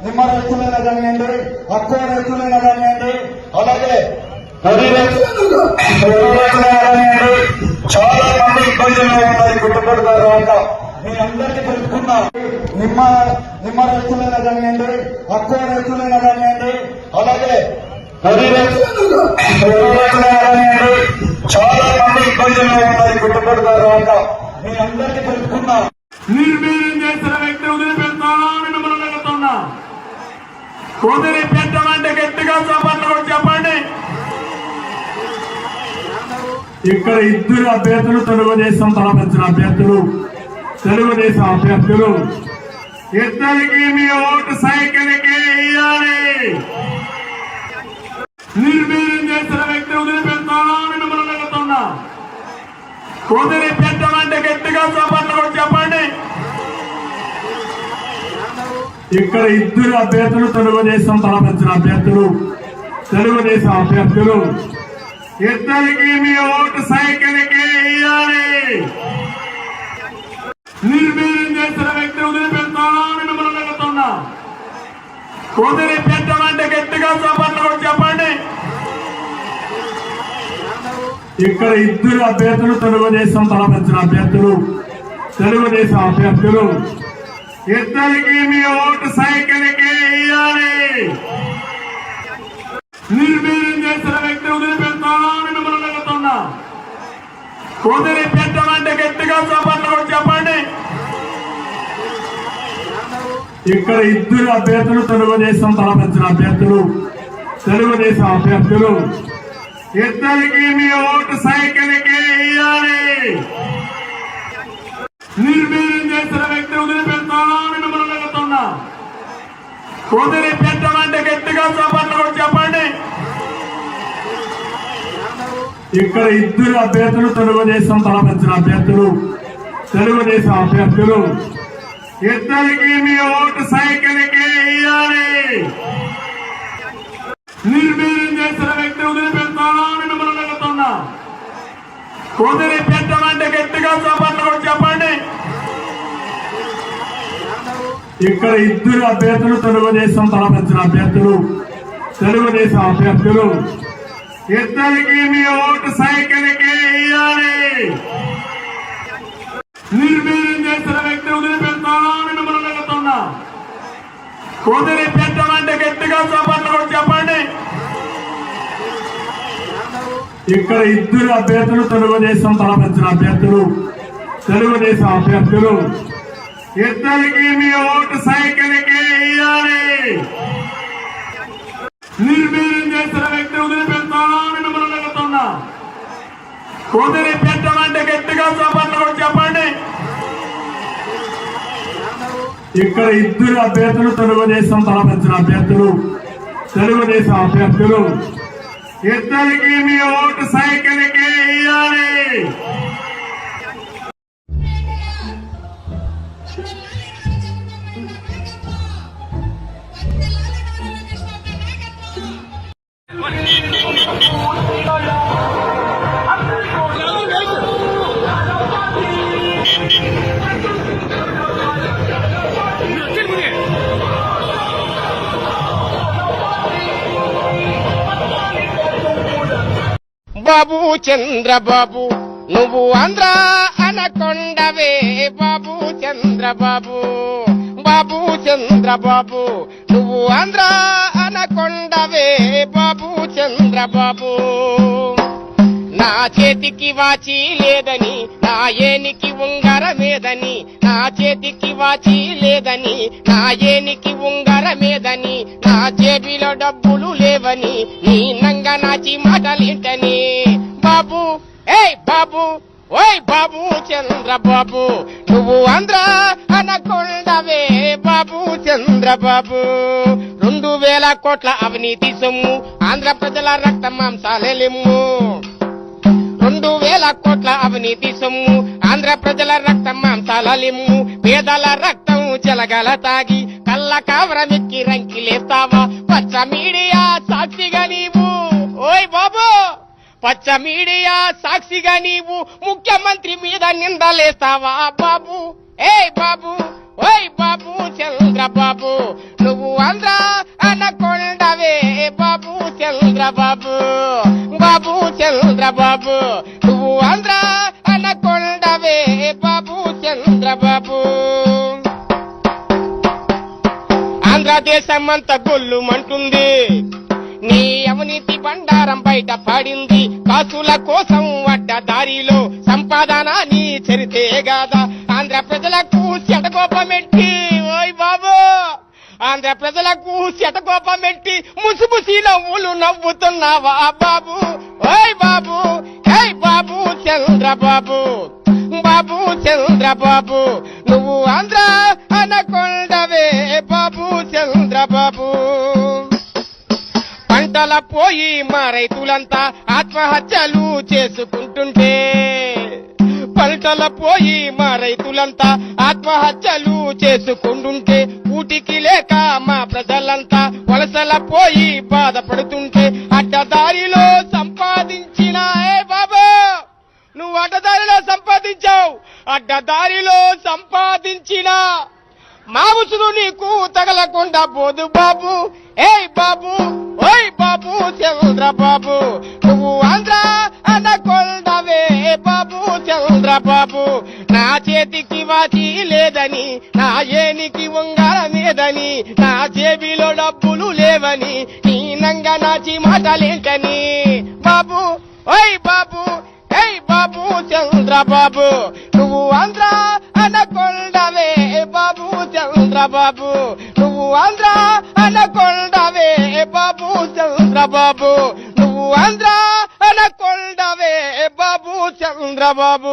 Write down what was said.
నిమ్మ రైతులైనా కానివ్వండి, అక్కువ రైతులైనా కానివ్వండి, అలాగే వరి రైతులైనా కానివ్వండి, చాలా మంది ఇబ్బందుల్లో ఉన్నారు. గుర్తుపడతారు అంట మీ అందరికీ తెలుసుకున్నా. నిమ్మ రైతులైనా కానివ్వండి, అక్కువ రైతులైనా కానివ్వండి, అలాగే వరి రైతులైనా కానివ్వండి, చాలా మంది ఇబ్బందుల్లో ఉన్నారు. గుర్తుపడతారు అంట మీ అందరికీ తెలుసుకున్నా. నిర్వీర్యం చేసిన వ్యక్తి వదిలిపెడతానా అని మిమ్మల్ని అడుగుతున్నా. వదిలిపెట్టమంటే గట్టిగా చప్పట్లు చెప్పండి. ఇక్కడ ఇద్దరు అభ్యర్థులు తెలుగుదేశం తలపించిన అభ్యర్థులు, తెలుగుదేశం అభ్యర్థులు. ఇద్దరికి మీ ఓటు సైకిల్కి ఇయ్యాలి. నిర్వీర్యం చేసిన వ్యక్తి వదిలిపెడతానా అని మిమ్మల్ని అడుగుతున్నా. వదిలిపెట్టమంటే గట్టిగా చప్పట్లు చెప్పండి. ఇక్కడ ఇద్దరు అభ్యర్థులు తెలుగుదేశం తలపించిన అభ్యర్థులు, తెలుగుదేశం అభ్యర్థులు. ఇద్దరికి మీ ఓటు సైకిల్కి ఇయ్యాలి. నిర్వీర్యం చేసిన వ్యక్తి వదిలిపెడతానా అని మిమ్మల్ని అడుగుతున్నా. వదిలిపెట్టమంటే గట్టిగా చప్పట్లు చెప్పండి. ఇక్కడ ఇద్దరు అభ్యర్థులు తెలుగుదేశం తలపించిన అభ్యర్థులు, తెలుగుదేశం అభ్యర్థులు. ఇద్దరికి మీ ఓటు సైకిల్కి ఇయ్యాలి. నిర్వీర్యం చేసిన వ్యక్తి వదిలిపెడతానా అని మిమ్మల్ని అడుగుతున్నా. వదిలిపెట్టమంటే గట్టిగా చప్పట్లు చెప్పండి. ఇక్కడ ఇద్దరు అభ్యర్థులు తెలుగుదేశం తలపించిన అభ్యర్థులు, తెలుగుదేశం అభ్యర్థులు. ఇద్దరికి మీ ఓటు సైకిల్కి ఇయ్యాలి. నిర్వీర్యం చేసిన వ్యక్తి వదిలిపెడతానా అని మిమ్మల్ని అడుగుతున్నా. వదిలిపెట్టమంటే గట్టిగా చప్పట్లు చెప్పండి. ఇక్కడ ఇద్దరు అభ్యర్థులు తెలుగుదేశం తలపించిన అభ్యర్థులు, తెలుగుదేశం అభ్యర్థులు. ఇద్దరికి మీ ఓటు సైకిల్కి ఇయ్యాలి. నిర్వీర్యం చేసిన వ్యక్తి వదిలిపెడతానా అని మిమ్మల్ని అడుగుతున్నా. వదిలిపెట్టమంటే గట్టిగా చప్పట్లు చెప్పండి. ఇక్కడ ఇద్దరు అభ్యర్థులు తెలుగుదేశం తలపించిన అభ్యర్థులు, తెలుగుదేశం అభ్యర్థులు. ఇద్దరికి మీ ఓటు సైకిల్కి ఇయ్యాలి. నిర్వీర్యం చేసిన వ్యక్తి వదిలిపెడతానా అని మిమ్మల్ని అడుగుతున్నా. వదిలిపెట్టమంటే గట్టిగా చప్పట్లు చెప్పండి. ఇక్కడ ఇద్దరు అభ్యర్థులు తెలుగుదేశం తలపించిన అభ్యర్థులు, తెలుగుదేశం అభ్యర్థులు. ఇద్దరికి మీ ఓటు సైకిల్కి ఇయ్యాలి. నిర్వీర్యం చేసిన వ్యక్తి వదిలిపెడతానా అని మిమ్మల్ని అడుగుతున్నా. వదిలిపెట్టమంటే గట్టిగా చప్పట్లు చెప్పండి. ఇక్కడ ఇద్దరు అభ్యర్థులు తెలుగుదేశం తలపించిన అభ్యర్థులు, తెలుగుదేశం అభ్యర్థులు. ఇద్దరికి మీ ఓటు సైకిల్కి ఇయ్యాలి. బాబు చంద్రబాబు నువ్వు ఆంధ్ర అనకొండవే. బాబు చంద్రబాబు, బాబు చంద్రబాబు నువ్వు ఆంధ్ర అనకొండవే. బాబు చంద్రబాబు నా చేతికి వాచి లేదని, నా ఏనికి ఉంగరమేదని, నా చేతికి వాచి లేదని, నా ఏనికి ఉంగరమేదని, నా జేబిలో డబ్బులు లేవని, నీ నంగ నాచి మాటలేంటని. బాబు ఏయ్ బాబు, ఓయ్ బాబు చంద్రబాబు నువ్వు ఆంధ్ర అనకొండవే. బాబు చంద్రబాబు 2000 కోట్ల అవినీతి సొమ్ము, ఆంధ్ర ప్రజల రక్త మాంసాలెమ్ము. 2000 కోట్ల అవినీతి సొమ్ము, ఆంధ్ర ప్రజల రక్త మాంసాలెమ్ము. పేదల రక్తం చెలగల తాగి కళ్ళ కావరమెక్కి రంకిలేస్తావా పచ్చ మీడియా సాక్షిగా నీవు ఓయ్ బాబు పచ్చ మీడియా సాక్షిగా నీవు ముఖ్యమంత్రి మీద నిందలేస్తావా బాబు ఏయ్ బాబు ఓయ్ బాబు చంద్రబాబు నువ్వు ఆంధ్ర అనకొండవే బాబు చంద్రబాబు బాబు చంద్రబాబు నువ్వు ఆంధ్ర అనకొండవే బాబు చంద్రబాబు ఆంధ్రదేశమంతా గొల్లుమంటుంది నీ అవినీతి బండారం బయట పడింది కాసుల కోసం అడ్డ దారిలో సంపాదన నీ చరితే గాదా ఆంధ్ర ప్రజలకు శటకోపమెట్టి ఓయ్ బాబు ఆంధ్ర ప్రజలకు శటకోపమెట్టి ముసిముసి నవ్వులు నవ్వుతున్నావా బాబు ఓయ్ బాబు ఏయ్ బాబు చంద్రబాబు బాబు చంద్రబాబు నువ్వు ఆంధ్ర అనకొండవే బాబు చంద్రబాబు పంటల పోయి మా రైతులంతా ఆత్మహత్యలు చేసుకుంటుంటే పంటల పోయి మా రైతులంతా ఆత్మహత్యలు చేసుకుంటుంటే ఊటికి లేక మా ప్రజలంతా వలసల పోయి బాధపడుతుంటే అడ్డదారిలో సంపాదించిన ఏ బాబా నువ్వు అడ్డదారిలో సంపాదించావు అడ్డదారిలో సంపాదించిన మా ఉసురు నీకు తగలకుండా పోదు బాబు ఏయ్ బాబు ఓయ్ బాబు చంద్రబాబు నువ్వు ఆంధ్ర అనకొండవే బాబు చంద్రబాబు నా చేతికి వాచి లేదని నా ఏనికి ఉంగరమేదని నా జేబిలో డబ్బులు లేవని నీ నంగ నాచి మాటలేంటని బాబు ఓయ్ బాబు ఏయ్ బాబు చంద్రబాబు నువ్వు ఆంధ్ర అనకొండవే బాబు చంద్రబాబు నువ్వు ఆంధ్ర అనకొండవే బాబు చంద్రబాబు నువ్వు ఆంధ్ర అనకొండవే బాబు చంద్రబాబు